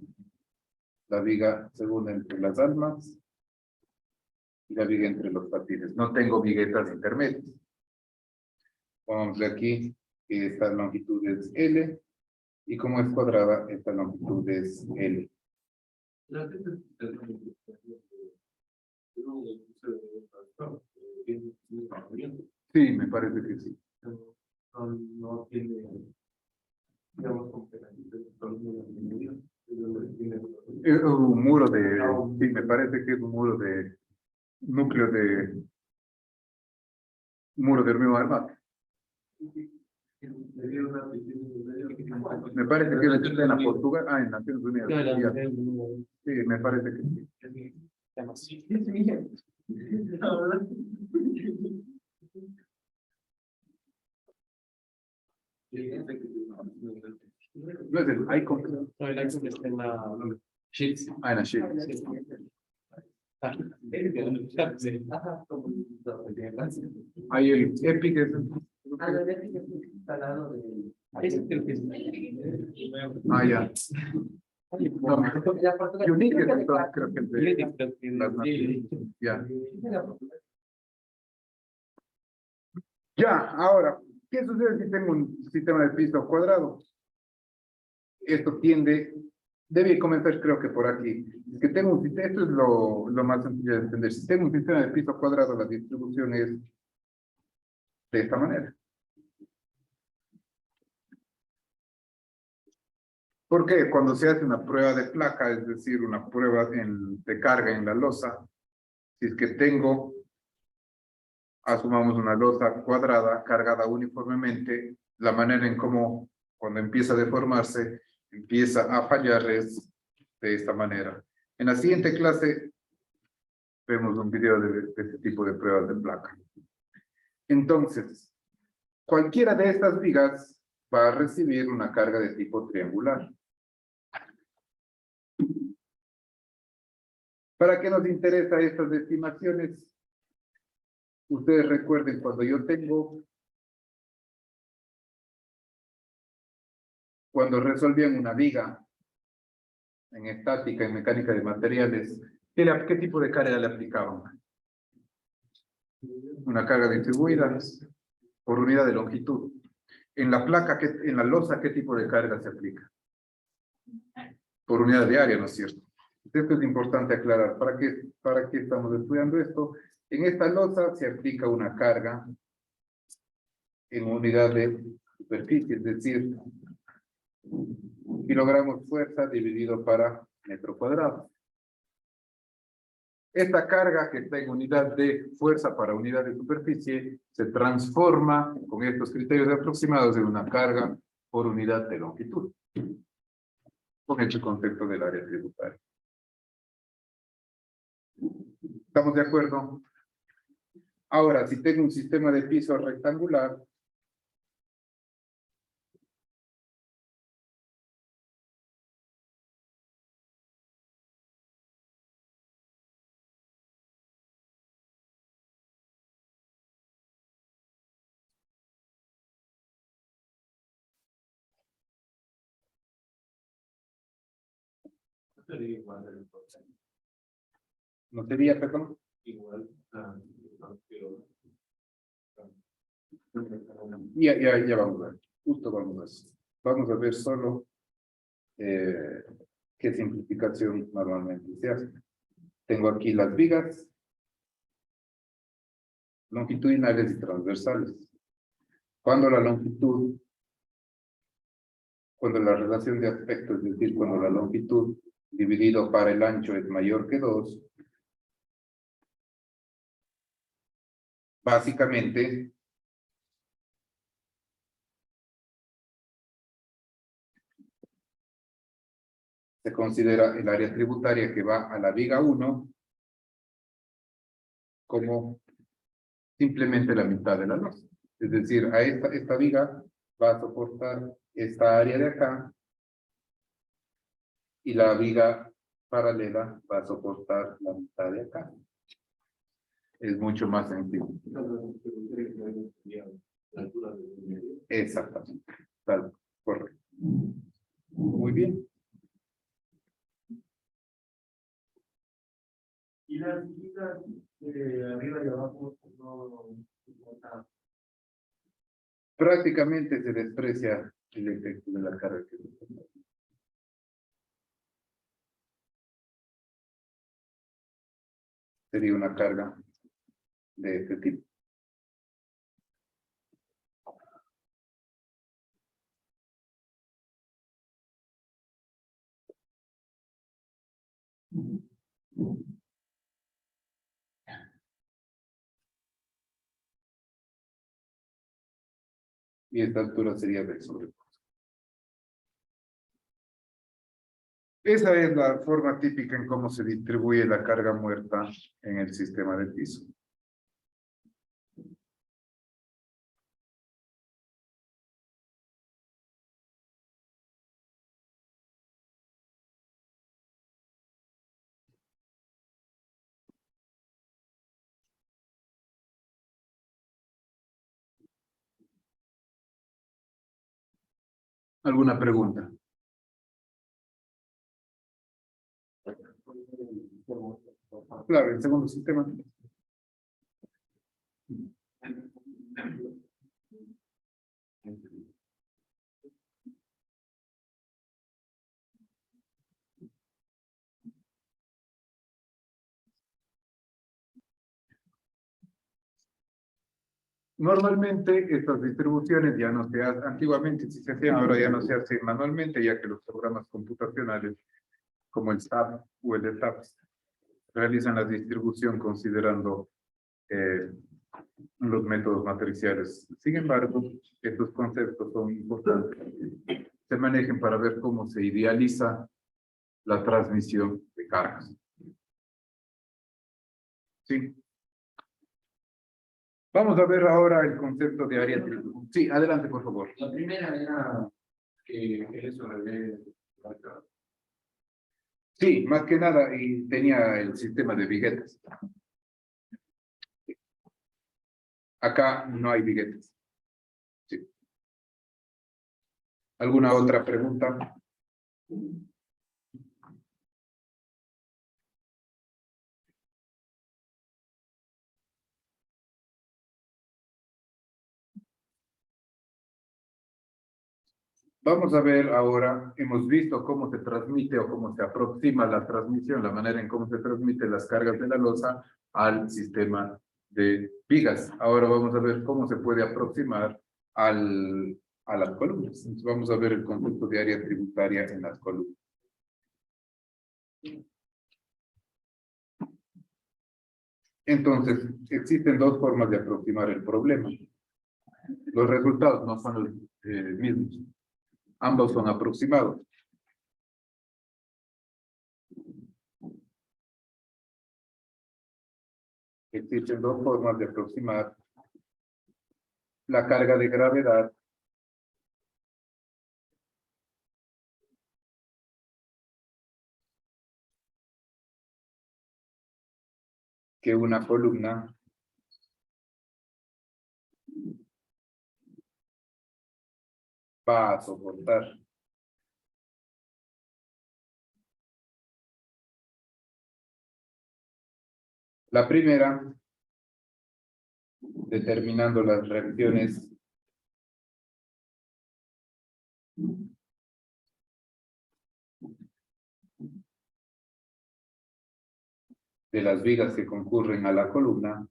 la viga segunda entre las almas y la viga entre los patines. No tengo viguetas intermedias. Vamos de aquí, que esta longitud es L, y como es cuadrada, esta longitud es L. Sí, me parece que sí. No tiene, digamos, Es un muro de, sí, me parece que es un muro de núcleo de muro de hormigón armado. Me parece que es en la Portugal, en Naciones Unidas. Sí, me parece que sí. No es el icon. No, el Axel está en la Sheets. En la sheet. Hay el Epic. A la vez que estoy instalado de... Ya. No, La Portugal- Unique es entonces, creo que es de las Sí. naciones. Ya, ahora, ¿qué sucede si tengo un sistema de piso cuadrado? Esto debe comenzar creo que por aquí. Es que tengo esto es lo más sencillo de entender. Si tengo un sistema de piso cuadrado, la distribución es de esta manera. Porque cuando se hace una prueba de placa, es decir, una prueba de carga en la losa, si es que tengo, asumamos una losa cuadrada cargada uniformemente, la manera en cómo cuando empieza a deformarse, empieza a fallar es de esta manera. En la siguiente clase vemos un video de este tipo de pruebas de placa. Entonces, cualquiera de estas vigas va a recibir una carga de tipo triangular. ¿Para qué nos interesan estas estimaciones? Ustedes recuerden cuando cuando resolvían una viga en estática, en mecánica de materiales, ¿qué tipo de carga le aplicaban? Una carga distribuida por unidad de longitud. En la placa, en la losa, ¿qué tipo de carga se aplica? por unidad de área, ¿no es cierto? Esto es importante aclarar. ¿Para qué estamos estudiando esto? En esta losa se aplica una carga en unidad de superficie, es decir, kilogramos fuerza dividido para metro cuadrado. Esta carga que está en unidad de fuerza para unidad de superficie se transforma con estos criterios aproximados en una carga por unidad de longitud, con este concepto del área tributaria. ¿Estamos de acuerdo? Ahora, si tengo un sistema de piso rectangular, Sería igual el porcentaje. ¿no sería, perdón? Igual, pero Ya vamos a ver. Justo vamos a eso. Vamos a ver solo qué simplificación normalmente se hace. Tengo aquí las vigas longitudinales y transversales. Cuando la relación de aspecto, es decir, cuando la longitud dividido para el ancho es mayor que 2, básicamente se considera el área tributaria que va a la viga 1 como simplemente la mitad de la losa. Es decir, a esta viga va a soportar esta área de acá y la viga paralela va a soportar la mitad de acá. Es mucho más sencillo. la altura de medio. Exactamente. Tal, correcto. Muy bien. Y las vigas de arriba y abajo no importa. Prácticamente se desprecia el efecto de la carga que sería una carga de este tipo. Y esta altura sería del sobrepeso. Esa es la forma típica en cómo se distribuye la carga muerta en el sistema de piso. ¿Alguna pregunta? Claro, el segundo sistema. Normalmente estas distribuciones ya no se hacen, antiguamente sí se hacían, ahora ya no se hacen manualmente, ya que los programas computacionales como el SAP o el ETAP realizan la distribución considerando los métodos matriciales. Sin embargo, estos conceptos son importantes. Se manejen para ver cómo se idealiza la transmisión de cargas. Sí. Vamos a ver ahora el concepto de área tributaria. Sí, adelante, por favor. La primera era Que eso debe marcar. Sí, más que nada, y tenía el sistema de billetes. Acá no hay billetes. Sí. ¿Alguna otra pregunta? Vamos a ver ahora, hemos visto cómo se transmite o cómo se aproxima la transmisión, la manera en cómo se transmiten las cargas de la losa al sistema de vigas. Ahora vamos a ver cómo se puede aproximar a las columnas. Entonces vamos a ver el concepto de área tributaria en las columnas. Entonces, existen dos formas de aproximar el problema. Los resultados no son los mismos. Ambos son aproximados. Existen dos formas de aproximar la carga de gravedad que una columna va a soportar. La primera, determinando las reacciones de las vigas que concurren a la columna,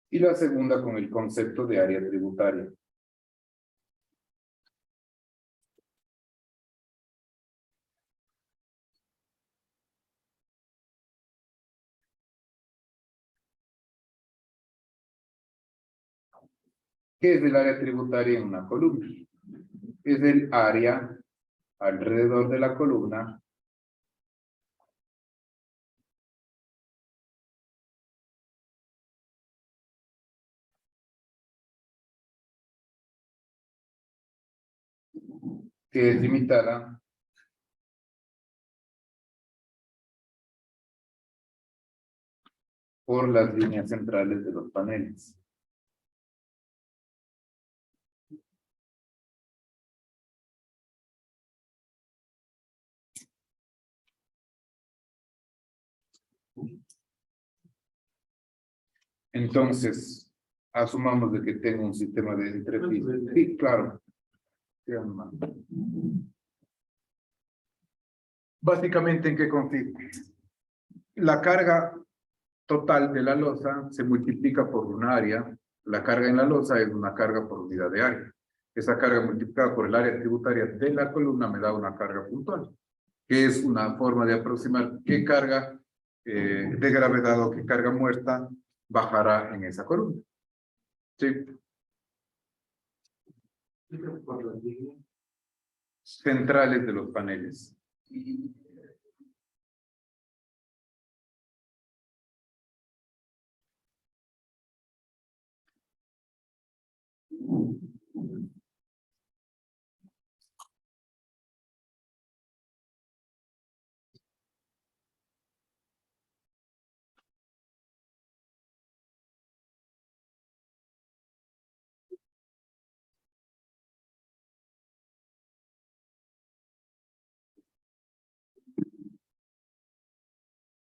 y la segunda con el concepto de área tributaria. ¿Qué es el área tributaria en una columna? Es el área alrededor de la columna que es limitada por las líneas centrales de los paneles. Entonces, asumamos de que tengo un sistema de entrepiso. Sí, claro. Básicamente, ¿en qué consiste? La carga total de la losa se multiplica por un área. La carga en la losa es una carga por unidad de área. Esa carga multiplicada por el área tributaria de la columna me da una carga puntual, que es una forma de aproximar qué carga de gravedad o qué carga muerta bajará en esa columna. Sí. Centrales de los paneles.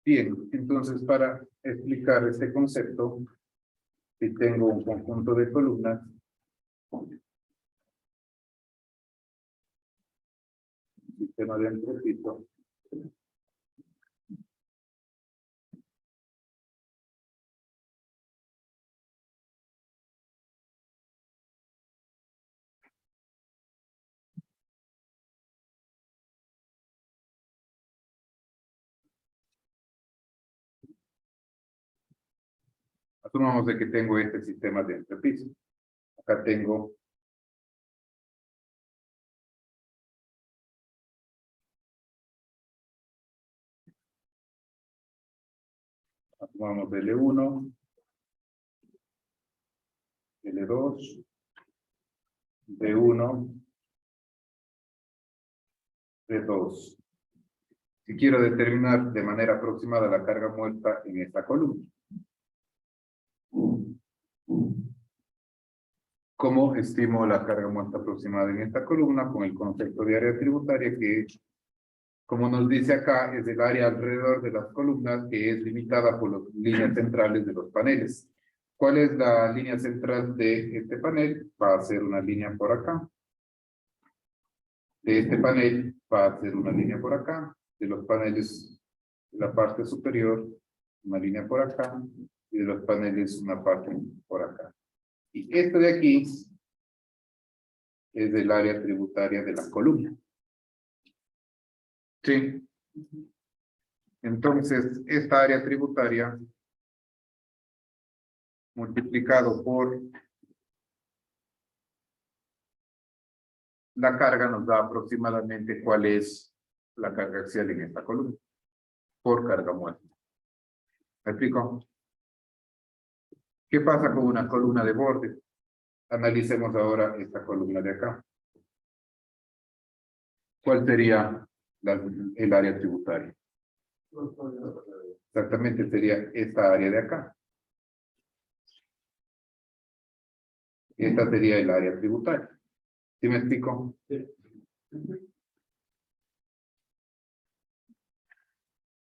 Bien, entonces para explicar este concepto, si tengo un conjunto de columnas, sistema de entrepiso, asumamos de que tengo este sistema de entrepiso. Acá tengo asumamos L1, L2, D1, D2. Si quiero determinar de manera aproximada la carga muerta en esta columna. ¿Cómo estimo la carga muerta aproximada en esta columna? Con el concepto de área tributaria que, como nos dice acá, es el área alrededor de las columnas que es limitada por las líneas centrales de los paneles. ¿Cuál es la línea central de este panel? Va a ser una línea por acá. De este panel va a ser una línea por acá. De los paneles, de la parte superior, una línea por acá. Y de los paneles, una parte por acá. Y esto de aquí es del área tributaria de la columna. Sí. Entonces, esta área tributaria multiplicado por la carga nos da aproximadamente cuál es la carga axial en esta columna por carga muerta. ¿Me explico? ¿Qué pasa con una columna de borde? Analicemos ahora esta columna de acá. ¿Cuál sería el área tributaria? Exactamente sería esta área de acá. Esta sería el área tributaria. ¿Sí me explico?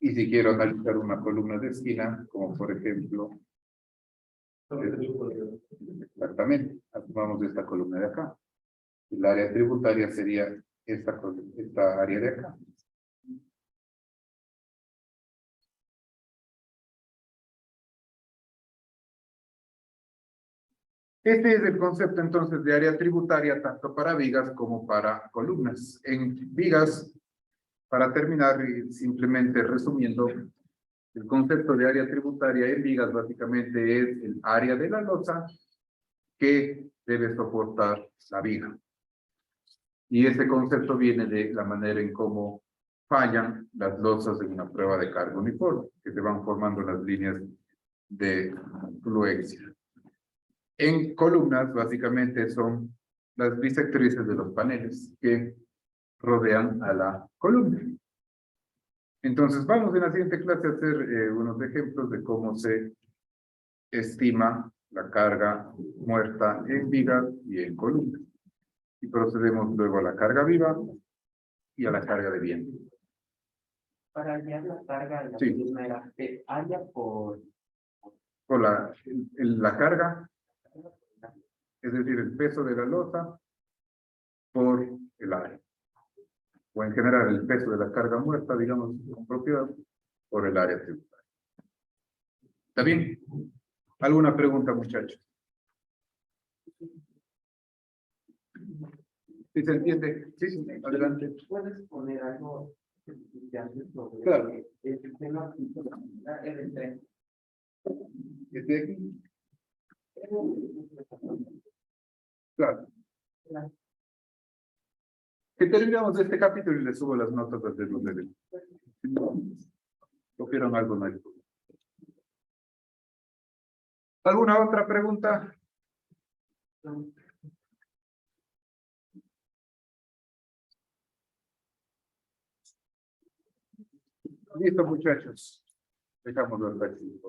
Y si quiero analizar una columna de esquina, como por ejemplo, exactamente, tomamos esta columna de acá. El área tributaria sería esta área de acá. Este es el concepto entonces de área tributaria tanto para vigas como para columnas. En vigas, para terminar y simplemente resumiendo, el concepto de área tributaria en vigas básicamente es el área de la losa que debe soportar la viga. Y este concepto viene de la manera en cómo fallan las losas en una prueba de carga uniforme, que se van formando las líneas de fluencia. En columnas, básicamente, son las bisectrices de los paneles que rodean a la columna. Entonces, vamos en la siguiente clase a hacer unos ejemplos de cómo se estima la carga muerta en vigas y en columnas. Y procedemos luego a la carga viva y a la carga de viento. Para hallar la carga en la Sí. columna era área por Con la carga, es decir, el peso de la losa por el área. O en general, el peso de la carga muerta, digamos, con propiedad, por el área tributaria. ¿Está bien? ¿Alguna pregunta, muchachos? ¿Sí se entiende? Sí, adelante. ¿Puedes poner algo que antes sobre Claro. el sistema R3? ¿Desde aquí? Claro. Que terminamos este capítulo y le subo las notas de los deberes. Si no, ¿cogieron algo? No hay problema. ¿Alguna otra pregunta? Listo, muchachos. Dejamos los aquí.